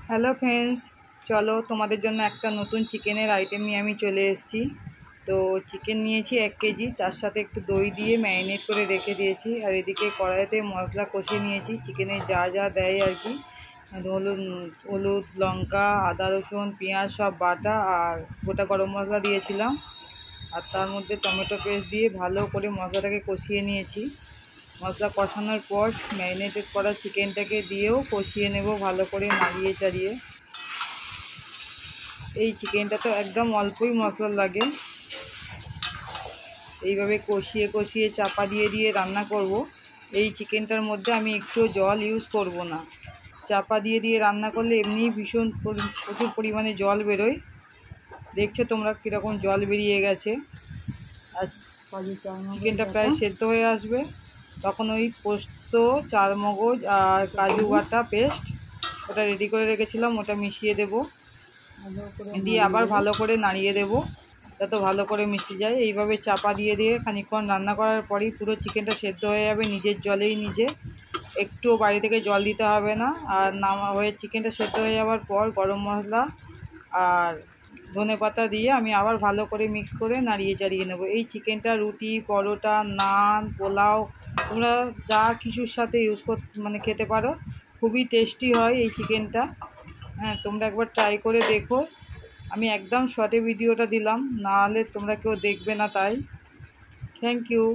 Hello friends, চলো তোমাদের জন্য একটা নতুন চিকেনের আইটেম নিয়ে আমি চলে এসেছি। তো চিকেন নিয়েছি 1 কেজি, তার সাথে একটু দই দিয়ে ম্যারিনেট করে রেখে দিয়েছি। আর এদিকে কড়াইতে মশলা কষিয়ে নিয়েছি, চিকেনে যা যা দেয় আর কি, হলুদ হলুদ লঙ্কা আদা রসুন পেঁয়াজ সব বাটা, আর গোটা গরম মশলা দিয়েছিলাম। আর তার মধ্যে টমেটো পেস্ট দিয়ে ভালো করে মশলাটাকে কষিয়ে নিয়েছি। মশলা কষানোর পর ম্যারিনেটেড করা চিকেনটাকে দিয়েও কষিয়ে নেব ভালো করে নাড়িয়ে চাড়িয়ে। এই চিকেনটা তো একদম অল্পই মশলা লাগে। এইভাবে কষিয়ে কষিয়ে চাপা দিয়ে দিয়ে রান্না করব। এই চিকেনটার মধ্যে আমি একটু জল ইউজ করব না। চাপা দিয়ে দিয়ে রান্না করলে এমনিই ভীষণ প্রচুর পরিমাণে জল বেরোয়। দেখছো তোমরা কীরকম জল বেরিয়ে গেছে। আর চিকেনটা প্রায় সেদ্ধ হয়ে আসবে, তখন ওই পোস্ত চারমগজ আর কাজু বাটা পেস্ট ওটা রেডি করে রেখেছিলাম, ওটা মিশিয়ে দেব, দিয়ে আবার ভালো করে নাড়িয়ে দেব যাতে ভালো করে মিশে যায়। এইভাবে চাপা দিয়ে দিয়ে খানিকক্ষণ রান্না করার পরই পুরো চিকেনটা সেদ্ধ হয়ে যাবে নিজের জলেই নিজে, একটুও বাড়ি থেকে জল দিতে হবে না। আর চিকেনটা সেদ্ধ হয়ে যাওয়ার পর গরম মশলা আর ধনেপাতা দিয়ে আমি আবার ভালো করে মিক্স করে নাড়িয়ে চাড়িয়ে নেব। এই চিকেনটা রুটি পরোটা নান পোলাও তোমরা যা কিছুর সাথে খেতে পারো। খুবই টেস্টি হয় এই চিকেনটা। হ্যাঁ, তোমরা একবার ট্রাই করে দেখো। আমি একদম শর্টে ভিডিওটা দিলাম, না হলে তোমরা কেউ দেখবে না, তাই থ্যাংক ইউ।